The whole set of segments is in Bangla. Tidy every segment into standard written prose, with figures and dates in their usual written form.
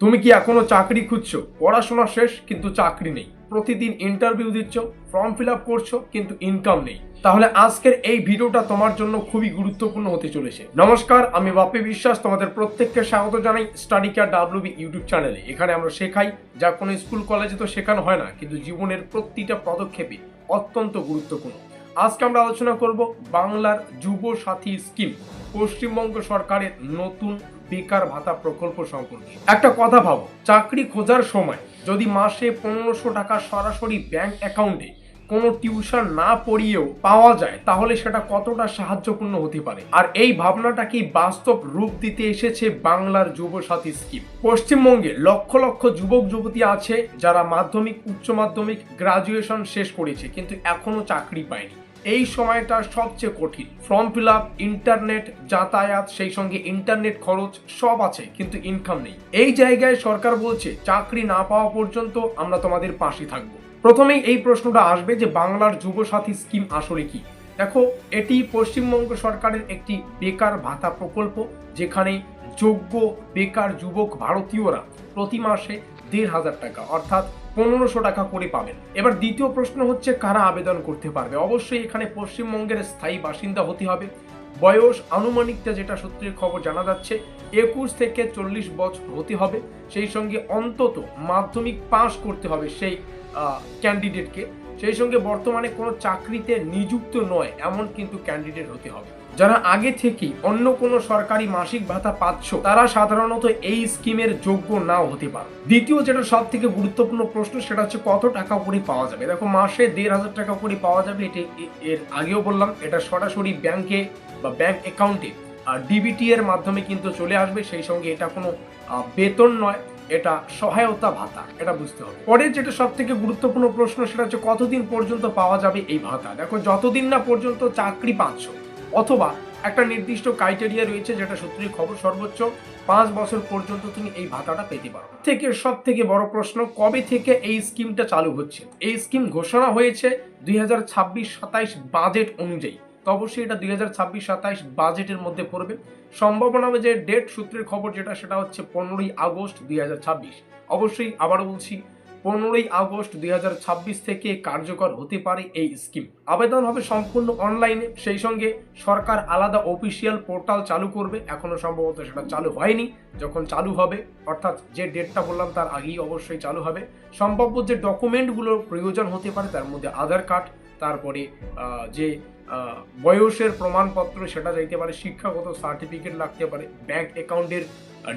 তুমি কি এখনো চাকরি খুঁজছো? পড়াশোনা শেষ কিন্তু চাকরি নেই, প্রতিদিন ইন্টারভিউ দিচ্ছ, ফর্ম ফিল আপ করছো কিন্তু ইনকাম নেই। তাহলে আজকের এই ভিডিওটা তোমার জন্য খুবই গুরুত্বপূর্ণ হতে চলেছে। নমস্কার, আমি বাপি বিশ্বাস, তোমাদের প্রত্যেককে স্বাগত জানাই স্টাডি কেয়ার ডাব্লিউবি ইউটিউব চ্যানেলে। এখানে আমরা শেখাই যা কোনো স্কুল কলেজে তো শেখানো হয় না, কিন্তু জীবনের প্রতিটা পদক্ষেপে অত্যন্ত গুরুত্বপূর্ণ। আজকে আমরা আলোচনা করব বাংলার যুব সাথী স্কিম, পশ্চিমবঙ্গ সরকারের নতুন বেকার ভাতা প্রকল্প সম্পর্কে। একটা কথা ভাবো, চাকরি খোঁজার সময় যদি মাসে 1500 টাকা সরাসরি ব্যাংক অ্যাকাউন্টে কোনো টিউশন না পড়িয়েও পাওয়া যায়, তাহলে সেটা কতটা সাহায্যপূর্ণ হতে পারে। আর এই ভাবনাটাকেই বাস্তব রূপ দিতে এসেছে বাংলার যুব সাথী স্কিম। পশ্চিমবঙ্গে লক্ষ লক্ষ যুবক যুবতী আছে যারা মাধ্যমিক, উচ্চ মাধ্যমিক, গ্রাজুয়েশন শেষ করেছে কিন্তু এখনো চাকরি পায়নি। এই সময়টা সবচেয়ে কঠিন। ফর্ম ফিল আপ, ইন্টারনেট, যাতায়াত, সেই সঙ্গে ইন্টারনেট খরচ সব আছে কিন্তু ইনকাম নেই। এই জায়গায় সরকার বলছে চাকরি না পাওয়া পর্যন্ত আমরা তোমাদের পাশে থাকবো। প্রথমেই এই প্রশ্নটা আসবে যে বাংলার যুব সাথী স্কিম আসলে কি। দেখো, এটি পশ্চিমবঙ্গ সরকারের একটি বেকার ভাতা প্রকল্প, যেখানে যোগ্য বেকার যুবক ভারতীয়রা প্রতি মাসে 1500 টাকা অর্থাৎ 1500 টাকা করে পাবেন। এবার দ্বিতীয় প্রশ্ন হচ্ছে কারা আবেদন করতে পারবে। অবশ্যই এখানে পশ্চিমবঙ্গের স্থায়ী বাসিন্দা হতে হবে। বয়স আনুমানিকটা যেটা সূত্রের খবর জানা যাচ্ছে 21 থেকে 40 বছর হতে হবে। সেই সঙ্গে অন্তত মাধ্যমিক পাস করতে হবে সেই ক্যান্ডিডেটকে। সেই সঙ্গে বর্তমানে কোনো চাকরিতে নিযুক্ত নয় এমন কিন্তু ক্যান্ডিডেট হতে হবে। যারা আগে থেকেই অন্য কোনো সরকারি মাসিক ভাতা পাচ্ছ, তারা সাধারণত এই স্কিমের যোগ্য নাও হতে পারে। দ্বিতীয় যেটা সব থেকে গুরুত্বপূর্ণ প্রশ্ন, সেটা হচ্ছে কত টাকা করে পাওয়া যাবে। দেখো, মাসে 1500 টাকা করে পাওয়া যাবে। এটি এর আগেও বললাম, এটা সরাসরি ব্যাংকে বা ব্যাংক অ্যাকাউন্টে ডিবিটি এর মাধ্যমে কিন্তু চলে আসবে। সেই সঙ্গে এটা কোনো বেতন নয়, এটা সহায়তা ভাতা, এটা বুঝতে হবে। পরের যেটা সব থেকে গুরুত্বপূর্ণ প্রশ্ন, সেটা হচ্ছে কতদিন পর্যন্ত পাওয়া যাবে এই ভাতা। দেখো, যতদিন না পর্যন্ত চাকরি পাচ্ছ, অথবা একটা নির্দিষ্ট ক্রাইটেরিয়া রয়েছে যেটা সূত্রের খবর, সর্বোচ্চ 5 বছর পর্যন্ত তুমি এই ভাতাটা পেতে পারো। সব থেকে বড় প্রশ্ন, কবে থেকে এই স্কিমটা চালু হচ্ছে। এই স্কিম ঘোষণা হয়েছে 2026-27 বাজেট অনুযায়ী। তো অবশ্যই এটা 2026-27 বাজেটের মধ্যে পড়বে। সম্ভাবনা যে ডেট সূত্রের খবর যেটা, সেটা হচ্ছে 15ই আগস্ট 2026। অবশ্যই আবারও বলছি, 15ই আগস্ট 2026 থেকে কার্যকর হতে পারে এই স্কিম। আবেদন হবে সম্পূর্ণ অনলাইনে। সেই সঙ্গে সরকার আলাদা অফিসিয়াল পোর্টাল চালু করবে। এখনো সম্ভবত সেটা চালু হয়নি। যখন চালু হবে, অর্থাৎ যে ডেটটা বললাম তার আগেই অবশ্যই চালু হবে। সম্ভাব্য যে ডকুমেন্টগুলোর প্রয়োজন হতে পারে, তার মধ্যে আধার কার্ড, তারপরে যে বয়সের প্রমাণপত্র সেটা যাইতে পারে, শিক্ষাগত সার্টিফিকেট লাগতে পারে, ব্যাংক অ্যাকাউন্টের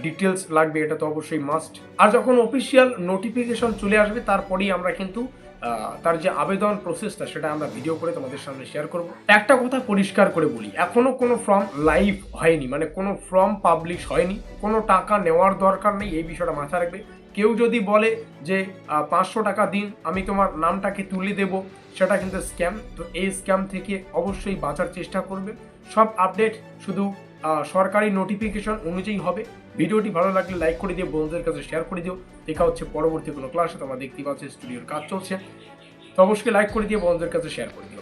ডিটেলস লাগবে, এটা তো অবশ্যই মাস্ট। আর যখন অফিসিয়াল নোটিফিকেশন চলে আসবে, তারপরেই আমরা কিন্তু তার যে আবেদন প্রসেসটা, সেটা আমরা ভিডিও করে তোমাদের সামনে শেয়ার করব। একটা কথা পরিষ্কার করে বলি, এখনো কোনো ফর্ম লাইভ হয়নি, মানে কোনো ফর্ম পাবলিশ হয়নি। কোনো টাকা নেওয়ার দরকার নেই, এই বিষয়টা মাথায় রাখবে। কেউ যদি বলে যে 500 টাকা দিন, আমি তোমার নামটাকে তুলে দেব, সেটা কিন্তু স্ক্যাম। তো এই স্ক্যাম থেকে অবশ্যই বাঁচার চেষ্টা করবে। সব আপডেট শুধু সরকারি নোটিফিকেশন অনুযায়ী হবে। ভিডিওটি ভালো লাগলে লাইক করে দিও, বন্ধুদের কাছে শেয়ার করে দিও। দেখা হচ্ছে পরবর্তী কোনো ক্লাসে। তোমরা দেখতে পাচ্ছ স্টুডিওর কাজ চলছে, তো অবশ্যই লাইক করে দিও, বন্ধুদের কাছে শেয়ার করে দিও।